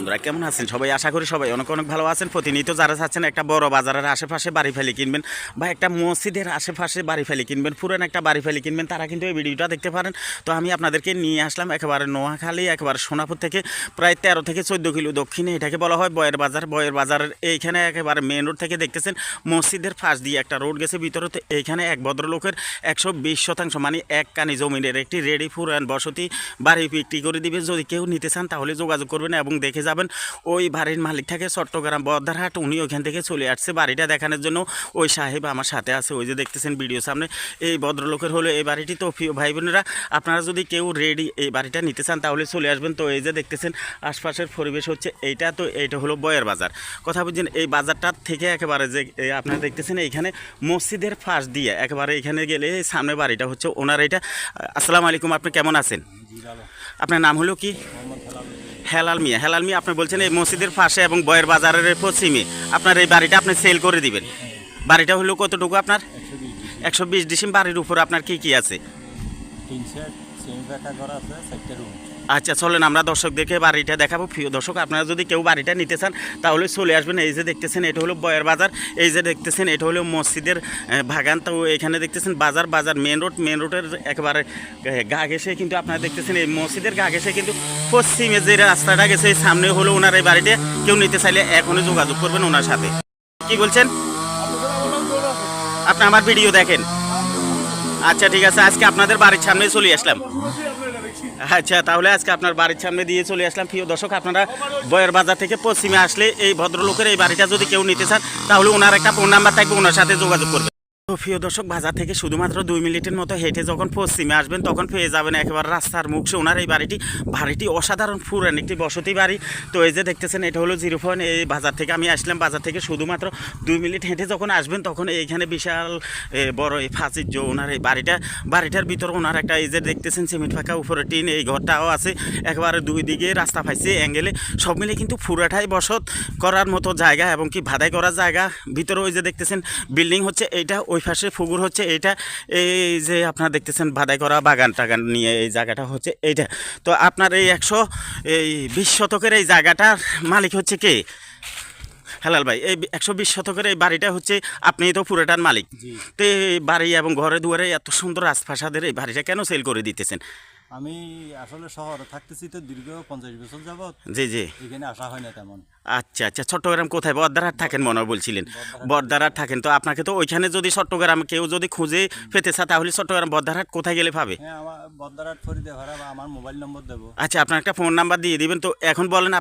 বন্ধুরা, কেমন আছেন সবাই? আশা করি সবাই অনেক অনেক ভালো আছেন। প্রতিনিয়ত যারা চাচ্ছেন একটা বড় বাজারের আশেপাশে বাড়ি ফেলে কিনবেন বা একটা মসজিদের আশেপাশে বাড়ি ফেলে কিনবেন, পুরান একটা বাড়ি ফেলে কিনবেন, তারা কিন্তু এই ভিডিওটা দেখতে পারেন। তো আমি আপনাদেরকে নিয়ে আসলাম একেবারে নোয়াখালী, একেবারে সোনাপুর থেকে প্রায় 13 থেকে 14 কিলো দক্ষিণে। এটাকে বলা হয় বয়ের বাজার। বয়ের বাজারের এইখানে একেবারে মেন রোড থেকে দেখতেছেন মসজিদের পাশ দিয়ে একটা রোড গেছে ভিতরে। তো এইখানে এক ভদ্রলোকের 120% মানে এক কানি জমিনের একটি রেডি পুরান বসতি বাড়ি বিক্রি করে দিবে। যদি কেউ নিতে চান তাহলে যোগাযোগ করবেন এবং দেখে যাবেন। ওই বাড়ির মালিক থাকে চট্টগ্রাম বদ্দারহাট, উনি ওইখান থেকে চলে আসছে বাড়িটা দেখানোর জন্য। ওই সাহেব আমার সাথে আছে, ওই যে দেখতেছেন ভিডিও সামনে এই ভদ্রলোকের হলো এই বাড়িটি। তো প্রিয় ভাই বোনেরা, আপনারা যদি কেউ রেডি এই বাড়িটা নিতে চান তাহলে চলে আসবেন। তো এই যে দেখতেছেন আশপাশের পরিবেশ হচ্ছে এইটা। তো এইটা হলো বয়ের বাজার। কথা বুঝছেন? এই বাজারটার থেকে একেবারে যে আপনারা দেখতেছেন এইখানে মসজিদের পাশ দিয়ে একেবারে এখানে গেলে সামনে বাড়িটা হচ্ছে ওনার এইটা। আসসালামু আলাইকুম, আপনি কেমন আছেন? আপনার নাম হলো কি? হেলাল মিয়া। হেলাল মিয়া, আপনি বলছেন এই মসজিদের পাশে এবং বয়ের বাজারের পশ্চিমে আপনার এই বাড়িটা আপনি সেল করে দিবেন। বাড়িটা হলো কতটুকু আপনার? 120 ডিসিম। বাড়ির উপর আপনার কি কি আছে? আচ্ছা, চলেন আমরা দর্শকদেরকে বাড়িটা দেখাবো। প্রিয় দর্শক, আপনারা যদি কেউ বাড়িটা নিতে চান তাহলে চলে আসবেন। এই যে দেখতেছেন এটা হলো বয়ের বাজার। এই যে দেখতেছেন এটা হলো মসজিদের বাগান। তো এখানে দেখতেছেন বাজার মেন রোড। মেন রোডের একেবারে গা ঘেসে কিন্তু আপনারা দেখতেছেন এই মসজিদের গা ঘেসে কিন্তু পশ্চিমে যে রাস্তাটা গেছে এই সামনে হলো ওনার এই বাড়িটা। কেউ নিতে চাইলে এখনই যোগাযোগ করবেন ওনার সাথে। কি বলছেন? আপনি আমার ভিডিও দেখেন? আচ্ছা ঠিক আছে, আজকে আপনাদের বাড়ির সামনে চলে আসলাম। আচ্ছা, তাহলে আজকে আপনার বাড়ির সামনে দিয়ে চলে আসলাম। প্রিয় দর্শক, আপনারা বয়ের বাজার থেকে পশ্চিমে আসলে এই ভদ্রলোকের এই বাড়িটা যদি কেউ নিতে চান তাহলে ওনার একটা ফোন নাম্বার থাকবে, ওনার সাথে যোগাযোগ করবেন। তো প্রিয় দর্শক, বাজার থেকে শুধুমাত্র 2 মিনিটের মতো হেঁটে যখন পশ্চিমে আসবেন তখন পেয়ে যাবেন একেবারে রাস্তার মুখে ওনার এই বাড়িটি অসাধারণ পুরান একটি বসতি বাড়ি। তো এই যে দেখতেছেন এটা হলো 0 পয়েন্ট। এই বাজার থেকে আমি আসলাম। বাজার থেকে শুধুমাত্র 2 মিনিট হেঁটে যখন আসবেন তখন এইখানে বিশাল বড় এই ফাঁসির যে ওনার এই বাড়িটার ভিতরে ওনার একটা এই যে দেখতেছেন সিমেন্ট ফাঁকা, উপরে টিন, এই ঘরটাও আছে। একেবারে দুই দিকে রাস্তা পাইছে অ্যাঙ্গেলে, সব মিলে কিন্তু পুরাটাই বসত করার মতো জায়গা এবং কি ভাদাই করার জায়গা। ভিতরে ওই যে দেখতেছেন বিল্ডিং হচ্ছে এইটা, ওই পাশে পুকুর হচ্ছে এইটা। এই যে আপনারা দেখতেছেন বাদাই করা বাগান টাগান নিয়ে এই জায়গাটা হচ্ছে এইটা। তো আপনার এই 120 শতকের এই জায়গাটার মালিক হচ্ছে কে? হেলাল ভাই, এই 120 শতকের এই বাড়িটা হচ্ছে আপনি তো পুরোটার মালিক। তো এই বাড়ি এবং ঘরে দুয়ারে এত সুন্দর রাজপ্রাসাদের এই বাড়িটা কেন সেল করে দিতেছেন? আমি আসলে শহরে থাকতেছি তো দীর্ঘ 50 বছর যাবত। জি জি। এখানে আসা হয় না তেমন। আচ্ছা আচ্ছা, চট্টগ্রাম কোথায়? বর্দারহাট থাকেন মনে হয় বলছিলেন। বর্দারহাট থাকেন। তো আপনাকে তো ওইখানে যদি চট্টগ্রাম কেউ যদি খুঁজে পেতে চায় তাহলে চট্টগ্রাম বর্দারহাট কোথায় গেলে পাবে? হ্যাঁ, আমার বদ্দারহাট ফরিদে ভাড়া বা আমার মোবাইল নম্বর দেবো। আচ্ছা, আপনার একটা ফোন নাম্বার দিয়ে দিবেন। তো এখন বলেন